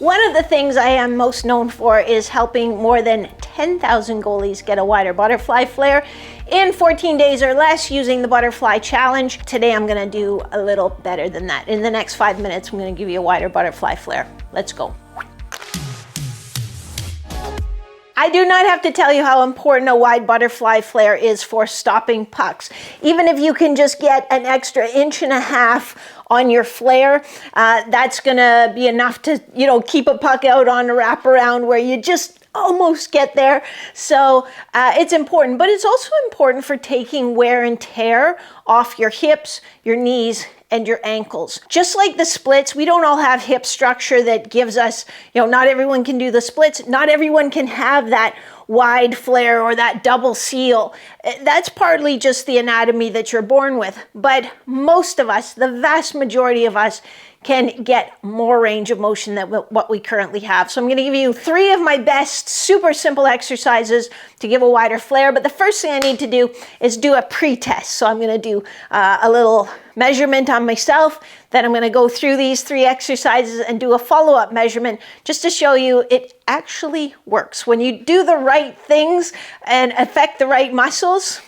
One of the things I am most known for is helping more than 10,000 goalies get a wider butterfly flare in 14 days or less using the butterfly challenge. Today I'm gonna do a little better than that. In the next 5 minutes, I'm gonna give you a wider butterfly flare. Let's go. I do not have to tell you how important a wide butterfly flare is for stopping pucks. Even if you can just get an extra 1.5 inches on your flare, that's gonna be enough to, keep a puck out on a wraparound where you just almost get there. So it's important, but it's also important for taking wear and tear off your hips, your knees, and your ankles. Just like the splits, we don't all have hip structure that gives us, not everyone can do the splits. Not everyone can have that wide flare or that double seal. That's partly just the anatomy that you're born with. But most of us, the vast majority of us, can get more range of motion than what we currently have. So I'm gonna give you 3 of my best super simple exercises to give a wider flare. But the first thing I need to do is do a pre-test. So I'm gonna do a little measurement on myself. Then I'm gonna go through these 3 exercises and do a follow-up measurement just to show you it actually works. When you do the right things and affect the right muscles,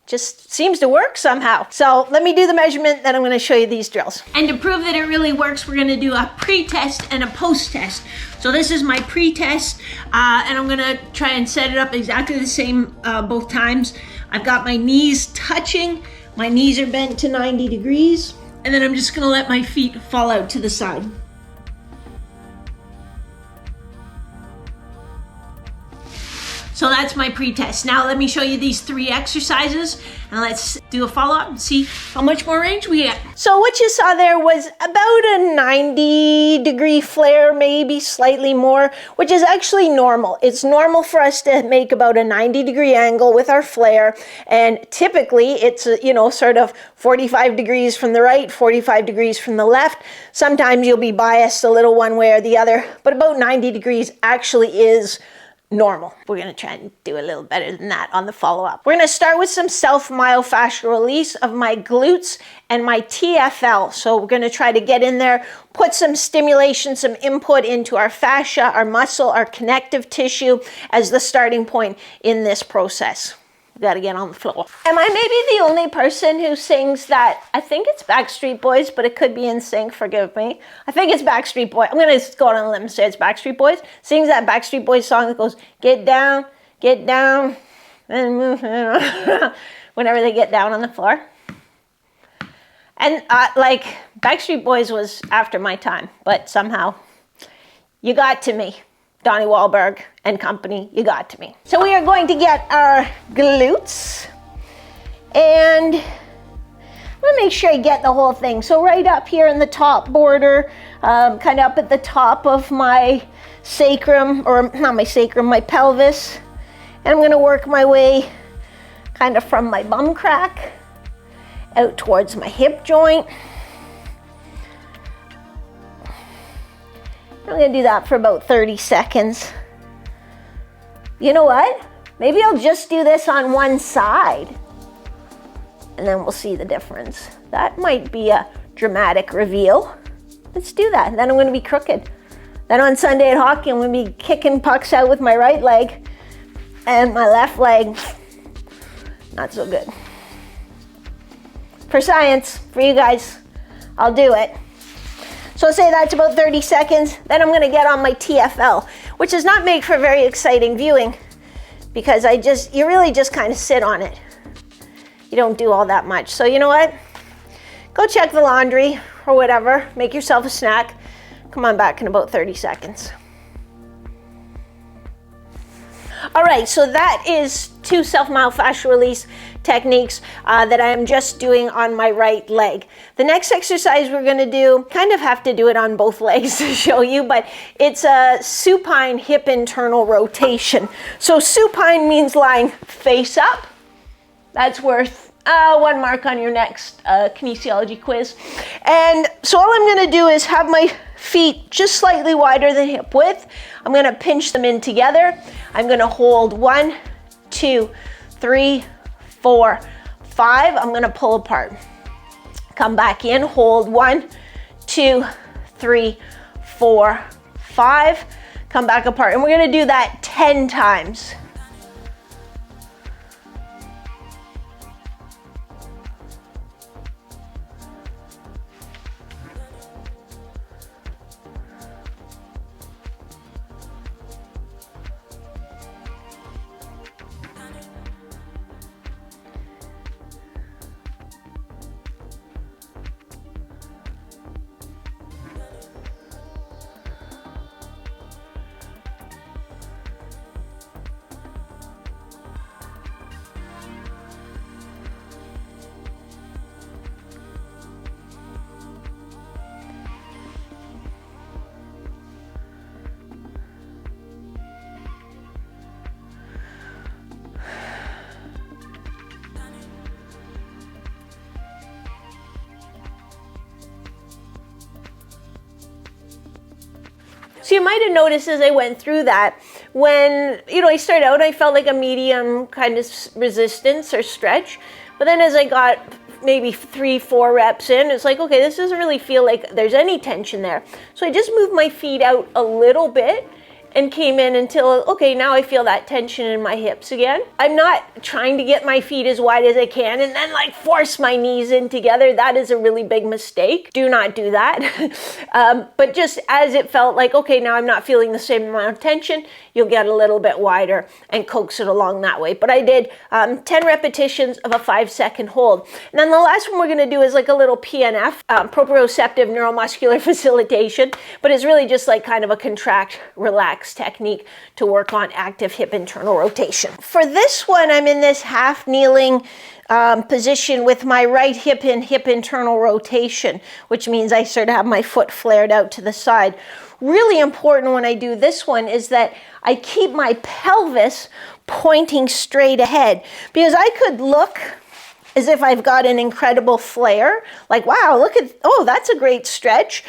just seems to work somehow. So let me do the measurement, then I'm gonna show you these drills. And to prove that it really works, we're gonna do a pre-test and a post-test. So this is my pre-test, and I'm gonna try and set it up exactly the same both times. I've got my knees touching, my knees are bent to 90 degrees, and then I'm just gonna let my feet fall out to the side. So that's my pre-test. Now let me show you these 3 exercises and let's do a follow-up and see how much more range we get. So what you saw there was about a 90-degree flare, maybe slightly more, which is actually normal. It's normal for us to make about a 90-degree angle with our flare, and typically it's, sort of 45 degrees from the right, 45 degrees from the left. Sometimes you'll be biased a little one way or the other, but about 90 degrees actually is normal. We're gonna try and do a little better than that on the follow-up. We're gonna start with some self-myofascial release of my glutes and my TFL. So we're gonna try to get in there, put some stimulation, some input into our fascia, our muscle, our connective tissue as the starting point in this process. We gotta get on the floor. Am I maybe the only person who sings that? I think it's Backstreet Boys, but it could be NSYNC, forgive me. I think it's Backstreet Boys. I'm gonna go on a limb and say it's Backstreet Boys. Sings that Backstreet Boys song that goes, get down, and move, whenever they get down on the floor. And Backstreet Boys was after my time, but somehow you got to me. Donnie Wahlberg and company, you got to me. So we are going to get our glutes, and I'm gonna make sure I get the whole thing. So right up here in the top border, kind of up at the top of my sacrum, or not my sacrum, my pelvis. And I'm gonna work my way kind of from my bum crack out towards my hip joint. I'm gonna do that for about 30 seconds. You know what? Maybe I'll just do this on one side and then we'll see the difference. That might be a dramatic reveal. Let's do that. Then I'm gonna be crooked. Then on Sunday at hockey, I'm gonna be kicking pucks out with my right leg, and my left leg, not so good. For science, for you guys, I'll do it. So say that's about 30 seconds, then I'm gonna get on my TFL, which does not make for very exciting viewing because you really just kind of sit on it. You don't do all that much. So you know what? Go check the laundry or whatever, make yourself a snack. Come on back in about 30 seconds. All right, so that is 2 self-myofascial release techniques that I am just doing on my right leg. The next exercise we're gonna do, kind of have to do it on both legs to show you, but it's a supine hip internal rotation. So supine means lying face up. That's worth 1 mark on your next kinesiology quiz. And so all I'm gonna do is have my feet just slightly wider than hip width. I'm gonna pinch them in together. I'm gonna hold 1, 2, 3, 4, 5. I'm gonna pull apart. Come back in, hold 1, 2, 3, 4, 5, come back apart. And we're gonna do that 10 times. So you might have noticed as I went through that, when, I started out, I felt like a medium kind of resistance or stretch. But then as I got maybe 3-4 reps in, it's like, okay, this doesn't really feel like there's any tension there. So I just moved my feet out a little bit and came in until, okay, now I feel that tension in my hips again. I'm not trying to get my feet as wide as I can and then like force my knees in together. That is a really big mistake. Do not do that. But just as it felt like, okay, now I'm not feeling the same amount of tension, you'll get a little bit wider and coax it along that way. But I did 10 repetitions of a 5-second hold. And then the last one we're gonna do is like a little PNF, proprioceptive neuromuscular facilitation, but it's really just like kind of a contract, relax technique to work on active hip internal rotation. For this one, I'm in this half kneeling position with my right hip in hip internal rotation, which means I sort of have my foot flared out to the side. Really important when I do this one is that I keep my pelvis pointing straight ahead, because I could look as if I've got an incredible flare, like, wow, look at, oh, that's a great stretch,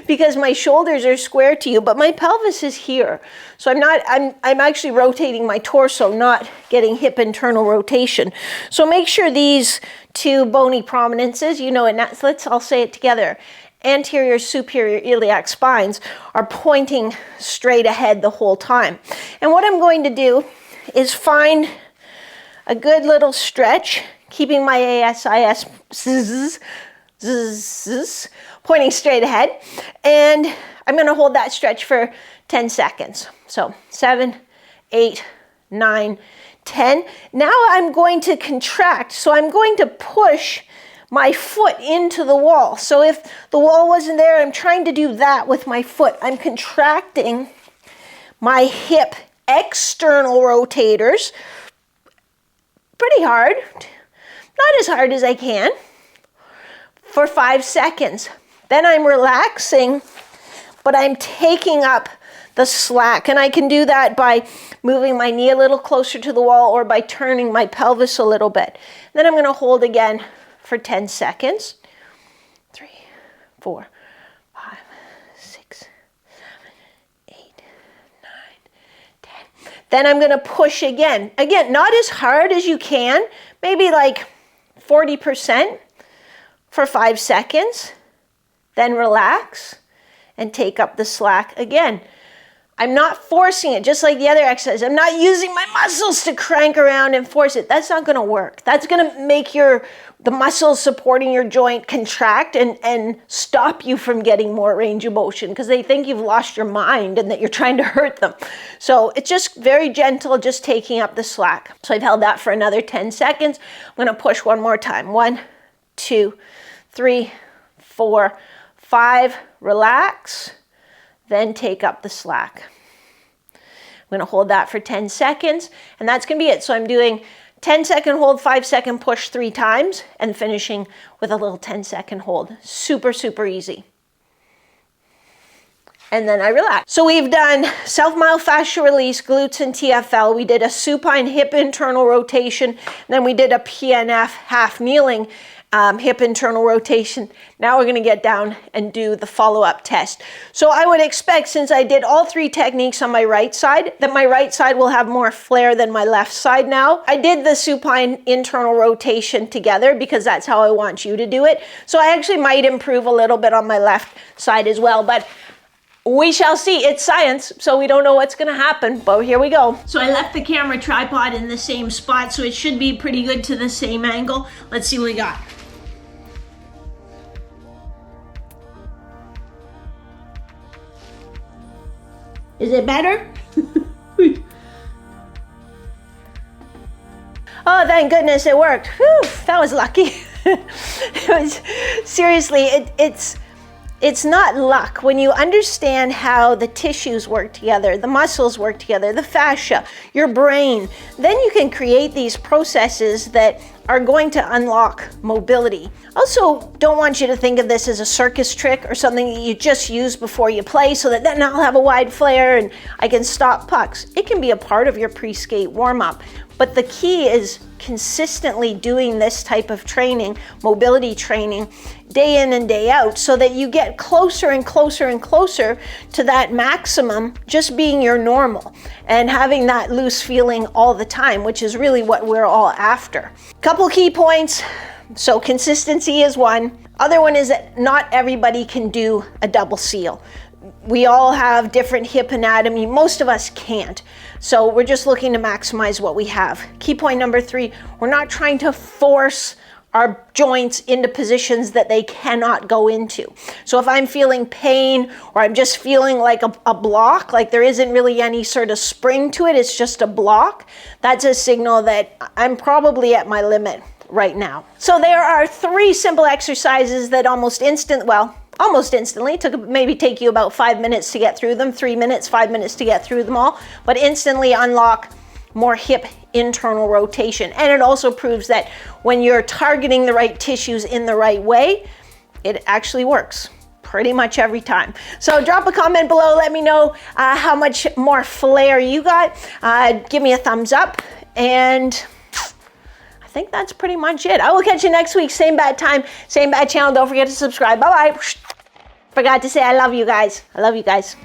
because my shoulders are square to you, but my pelvis is here. So I'm actually rotating my torso, not getting hip internal rotation. So make sure these two bony prominences, and let's all say it together. Anterior, superior iliac spines are pointing straight ahead the whole time. And what I'm going to do is find a good little stretch, keeping my ASIS pointing straight ahead. And I'm going to hold that stretch for 10 seconds. So 7, 8, 9, 10. Now I'm going to contract. So I'm going to push my foot into the wall. So if the wall wasn't there, I'm trying to do that with my foot. I'm contracting my hip external rotators pretty hard, not as hard as I can, for 5 seconds. Then I'm relaxing, but I'm taking up the slack. And I can do that by moving my knee a little closer to the wall or by turning my pelvis a little bit. Then I'm going to hold again for 10 seconds. 3, 4, 5, 6, 7, 8, 9, 10. Then I'm going to push again. Again, not as hard as you can, maybe like 40% for 5 seconds. Then relax and take up the slack again. I'm not forcing it, just like the other exercise. I'm not using my muscles to crank around and force it. That's not going to work. That's going to make the muscles supporting your joint contract and stop you from getting more range of motion, because they think you've lost your mind and that you're trying to hurt them. So it's just very gentle, just taking up the slack. So I've held that for another 10 seconds. I'm going to push one more time. 1, 2, 3, 4, 5. Relax. Then take up the slack. I'm going to hold that for 10 seconds, and that's going to be it. So I'm doing 10-second hold, 5-second push 3 times, and finishing with a little 10-second hold. Super, super easy. And then I relax. So we've done self-myofascial release, glutes and TFL. We did a supine hip internal rotation, and then we did a PNF half kneeling hip internal rotation. Now we're going to get down and do the follow-up test. So I would expect, since I did all 3 techniques on my right side, that my right side will have more flare than my left side now. I did the supine internal rotation together because that's how I want you to do it. So I actually might improve a little bit on my left side as well. But We shall see. It's science, so we don't know what's gonna happen, but here we go. So I left the camera tripod in the same spot, so it should be pretty good to the same angle. Let's see what we got. Is it better? Oh, thank goodness it worked. Whew, that was lucky. It was, seriously, it's not luck. When you understand how the tissues work together, the muscles work together, the fascia, your brain, then you can create these processes that are going to unlock mobility. Also, don't want you to think of this as a circus trick or something that you just use before you play so that then I'll have a wide flare and I can stop pucks. It can be a part of your pre-skate warm-up. But the key is consistently doing this type of training, mobility training, day in and day out, so that you get closer and closer and closer to that maximum, just being your normal and having that loose feeling all the time, which is really what we're all after. Couple key points. So consistency is one. Other one is that not everybody can do a double seal. We all have different hip anatomy. Most of us can't. So we're just looking to maximize what we have. Key point number 3, we're not trying to force our joints into positions that they cannot go into. So if I'm feeling pain or I'm just feeling like a block, like there isn't really any sort of spring to it, it's just a block, that's a signal that I'm probably at my limit right now. So there are 3 simple exercises that almost instantly, maybe take you about 5 minutes to get through them, 3 minutes, 5 minutes to get through them all, but instantly unlock more hip internal rotation. And it also proves that when you're targeting the right tissues in the right way, it actually works pretty much every time. So drop a comment below, let me know how much more flair you got. Give me a thumbs up, and I think that's pretty much it. I will catch you next week, same bad time, same bad channel. Don't forget to subscribe. Bye-bye. Forgot to say I love you guys. I love you guys.